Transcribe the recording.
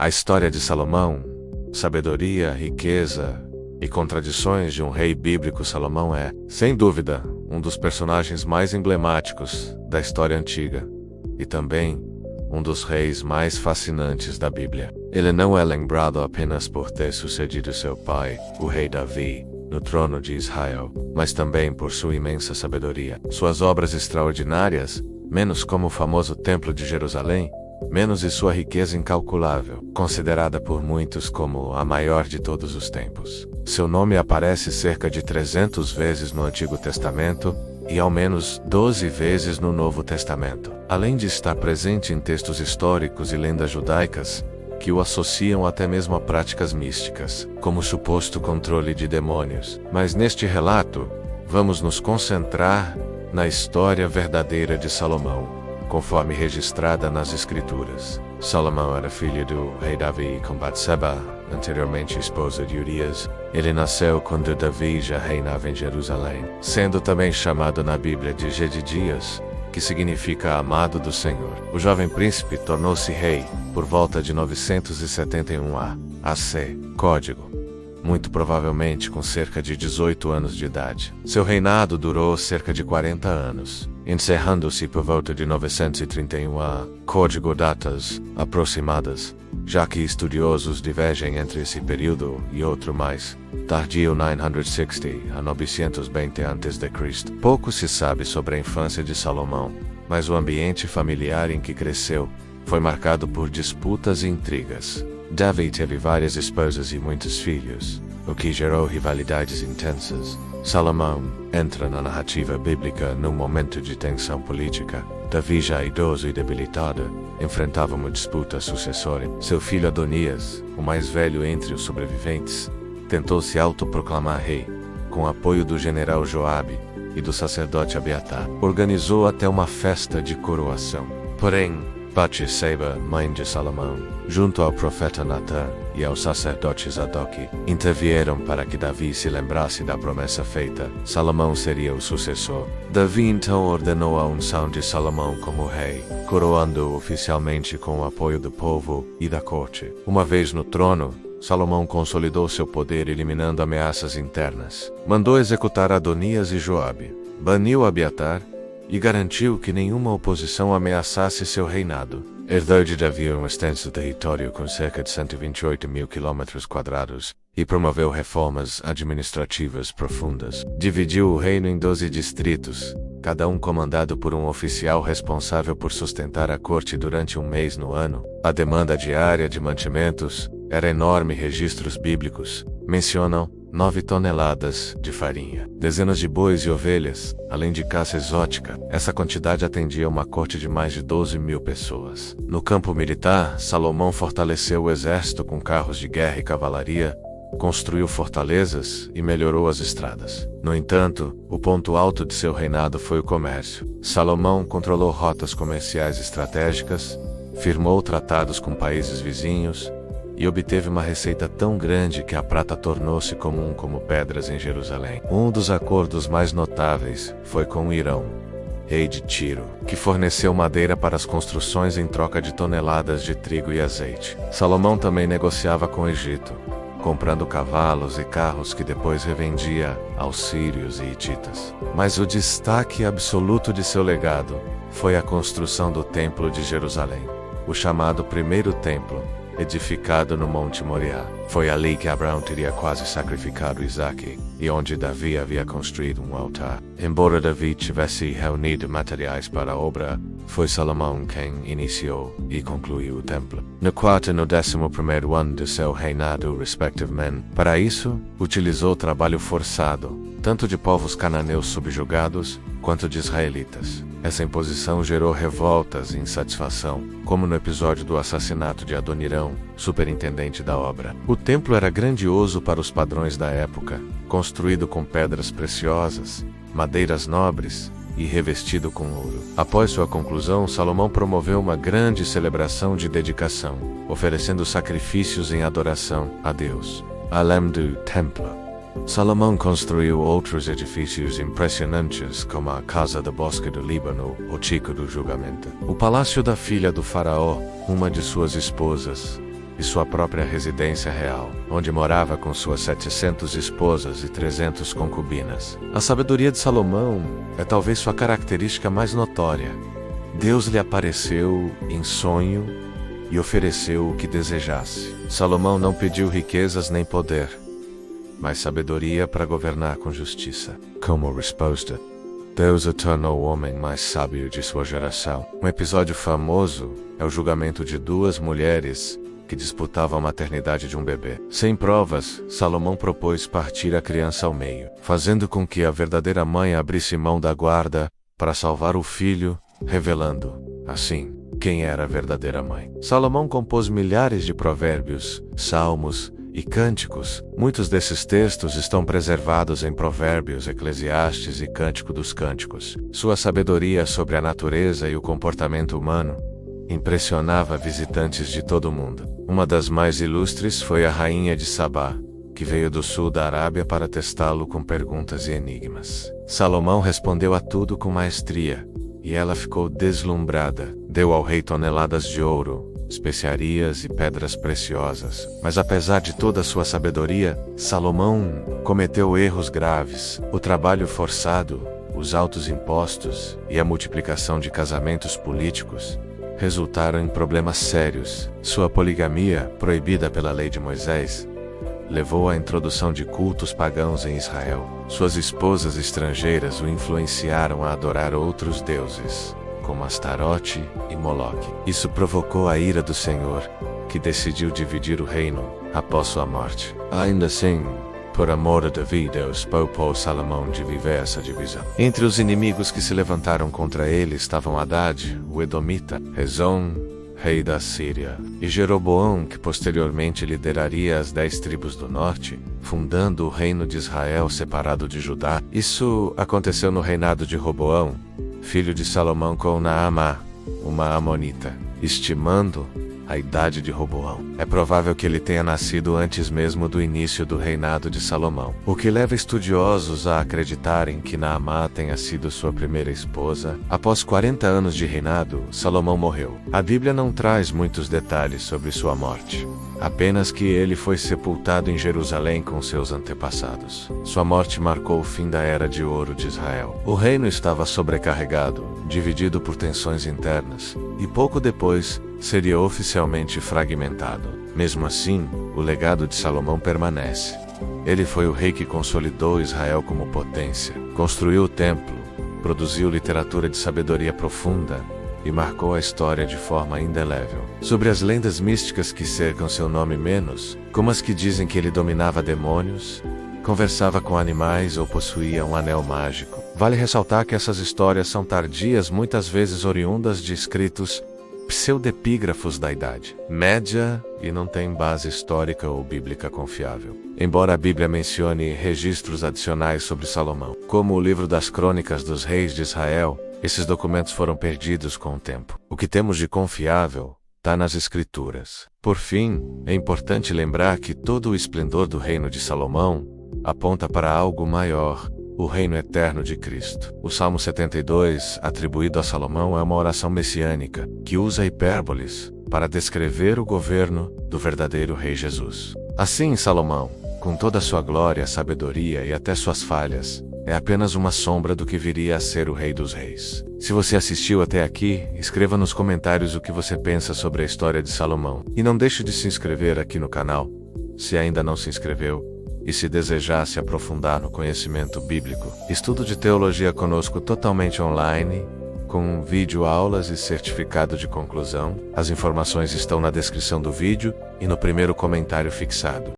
A história de Salomão, sabedoria, riqueza e contradições de um rei bíblico. Salomão é, sem dúvida, um dos personagens mais emblemáticos da história antiga e também um dos reis mais fascinantes da Bíblia. Ele não é lembrado apenas por ter sucedido seu pai, o rei Davi, no trono de Israel, mas também por sua imensa sabedoria. Suas obras extraordinárias, menos como o famoso Templo de Jerusalém, menos e sua riqueza incalculável, considerada por muitos como a maior de todos os tempos. Seu nome aparece cerca de 300 vezes no Antigo Testamento e ao menos 12 vezes no Novo Testamento, além de estar presente em textos históricos e lendas judaicas que o associam até mesmo a práticas místicas, como o suposto controle de demônios. Mas neste relato, vamos nos concentrar na história verdadeira de Salomão, conforme registrada nas Escrituras. Salomão era filho do rei Davi com Batseba, anteriormente esposa de Urias. Ele nasceu quando Davi já reinava em Jerusalém, sendo também chamado na Bíblia de Jedidias, que significa amado do Senhor. O jovem príncipe tornou-se rei por volta de 971 AC, código, muito provavelmente com cerca de 18 anos de idade. Seu reinado durou cerca de 40 anos, encerrando-se por volta de 931 código, datas aproximadas, já que estudiosos divergem entre esse período e outro mais tardio, 960 a 920 a.C. Pouco se sabe sobre a infância de Salomão, mas o ambiente familiar em que cresceu foi marcado por disputas e intrigas. Davi teve várias esposas e muitos filhos, o que gerou rivalidades intensas. Salomão entra na narrativa bíblica num momento de tensão política. Davi, já idoso e debilitado, enfrentava uma disputa sucessória. Seu filho Adonias, o mais velho entre os sobreviventes, tentou se autoproclamar rei, com apoio do general Joabe e do sacerdote Abiatar. Organizou até uma festa de coroação. Porém, Batseba, mãe de Salomão, junto ao profeta Natã e ao sacerdote Zadok, intervieram para que Davi se lembrasse da promessa feita. Salomão seria o sucessor. Davi então ordenou a unção de Salomão como rei, coroando-o oficialmente com o apoio do povo e da corte. Uma vez no trono, Salomão consolidou seu poder eliminando ameaças internas. Mandou executar Adonias e Joabe, baniu Abiatar e garantiu que nenhuma oposição ameaçasse seu reinado. Herdou de Davi um extenso território com cerca de 128.000 km² e promoveu reformas administrativas profundas. Dividiu o reino em 12 distritos, cada um comandado por um oficial responsável por sustentar a corte durante um mês no ano. A demanda diária de mantimentos era enorme. Registros bíblicos mencionam 9 toneladas de farinha, dezenas de bois e ovelhas, além de caça exótica. Essa quantidade atendia uma corte de mais de 12.000 pessoas. No campo militar, Salomão fortaleceu o exército com carros de guerra e cavalaria, construiu fortalezas e melhorou as estradas. No entanto, o ponto alto de seu reinado foi o comércio. Salomão controlou rotas comerciais estratégicas, firmou tratados com países vizinhos e obteve uma receita tão grande que a prata tornou-se comum como pedras em Jerusalém. Um dos acordos mais notáveis foi com Irão, rei de Tiro, que forneceu madeira para as construções em troca de toneladas de trigo e azeite. Salomão também negociava com o Egito, comprando cavalos e carros que depois revendia aos sírios e hititas. Mas o destaque absoluto de seu legado foi a construção do Templo de Jerusalém, o chamado Primeiro Templo, edificado no Monte Moriá. Foi ali que Abraão teria quase sacrificado Isaque, e onde Davi havia construído um altar. Embora Davi tivesse reunido materiais para a obra, foi Salomão quem iniciou e concluiu o templo. No quarto e no 11º ano de seu reinado, respectivamente. Para isso, utilizou trabalho forçado, tanto de povos cananeus subjugados, quanto de israelitas. Essa imposição gerou revoltas e insatisfação, como no episódio do assassinato de Adonirão, superintendente da obra. O templo era grandioso para os padrões da época, construído com pedras preciosas, madeiras nobres e revestido com ouro. Após sua conclusão, Salomão promoveu uma grande celebração de dedicação, oferecendo sacrifícios em adoração a Deus. Além do templo, Salomão construiu outros edifícios impressionantes, como a Casa do Bosque do Líbano, o Tico do Julgamento, o palácio da filha do faraó, uma de suas esposas, e sua própria residência real, onde morava com suas 700 esposas e 300 concubinas. A sabedoria de Salomão é talvez sua característica mais notória. Deus lhe apareceu em sonho e ofereceu o que desejasse. Salomão não pediu riquezas nem poder, mas sabedoria para governar com justiça. Como resposta, Deus tornou o homem mais sábio de sua geração. Um episódio famoso é o julgamento de duas mulheres que disputavam a maternidade de um bebê. Sem provas, Salomão propôs partir a criança ao meio, fazendo com que a verdadeira mãe abrisse mão da guarda para salvar o filho, revelando, assim, quem era a verdadeira mãe. Salomão compôs milhares de provérbios, salmos e cânticos. Muitos desses textos estão preservados em Provérbios, Eclesiastes e Cântico dos Cânticos. Sua sabedoria sobre a natureza e o comportamento humano impressionava visitantes de todo o mundo. Uma das mais ilustres foi a rainha de Sabá, que veio do sul da Arábia para testá-lo com perguntas e enigmas. Salomão respondeu a tudo com maestria, e ela ficou deslumbrada. Deu ao rei toneladas de ouro, especiarias e pedras preciosas. Mas apesar de toda a sua sabedoria, Salomão cometeu erros graves. O trabalho forçado, os altos impostos e a multiplicação de casamentos políticos resultaram em problemas sérios. Sua poligamia, proibida pela lei de Moisés, levou à introdução de cultos pagãos em Israel. Suas esposas estrangeiras o influenciaram a adorar outros deuses, como Astarote e Moloque. Isso provocou a ira do Senhor, que decidiu dividir o reino após sua morte. Ainda assim, por amor a Davi, Deus poupou Salomão de viver essa divisão. Entre os inimigos que se levantaram contra ele estavam Haddad, o Edomita, Rezon, rei da Síria, e Jeroboão, que posteriormente lideraria as 10 tribos do norte, fundando o reino de Israel separado de Judá. Isso aconteceu no reinado de Roboão, filho de Salomão, com Naamá, uma amonita. Estimando a idade de Roboão, é provável que ele tenha nascido antes mesmo do início do reinado de Salomão, o que leva estudiosos a acreditarem que Naamá tenha sido sua primeira esposa. Após 40 anos de reinado, Salomão morreu. A Bíblia não traz muitos detalhes sobre sua morte, apenas que ele foi sepultado em Jerusalém com seus antepassados. Sua morte marcou o fim da Era de Ouro de Israel. O reino estava sobrecarregado, dividido por tensões internas, e pouco depois seria oficialmente fragmentado. Mesmo assim, o legado de Salomão permanece. Ele foi o rei que consolidou Israel como potência, construiu o templo, produziu literatura de sabedoria profunda e marcou a história de forma indelével. Sobre as lendas místicas que cercam seu nome, menos, como as que dizem que ele dominava demônios, conversava com animais ou possuía um anel mágico. Vale ressaltar que essas histórias são tardias, muitas vezes oriundas de escritos pseudepígrafos da Idade Média e não têm base histórica ou bíblica confiável. Embora a Bíblia mencione registros adicionais sobre Salomão, como o livro das Crônicas dos Reis de Israel, esses documentos foram perdidos com o tempo. O que temos de confiável está nas Escrituras. Por fim, é importante lembrar que todo o esplendor do reino de Salomão aponta para algo maior, o reino eterno de Cristo. O Salmo 72, atribuído a Salomão, é uma oração messiânica, que usa hipérboles para descrever o governo do verdadeiro Rei Jesus. Assim, Salomão, com toda a sua glória, sabedoria e até suas falhas, é apenas uma sombra do que viria a ser o Rei dos Reis. Se você assistiu até aqui, escreva nos comentários o que você pensa sobre a história de Salomão. E não deixe de se inscrever aqui no canal, se ainda não se inscreveu. E se desejar se aprofundar no conhecimento bíblico, estudo de teologia conosco totalmente online, com vídeo aulas e certificado de conclusão. As informações estão na descrição do vídeo e no primeiro comentário fixado.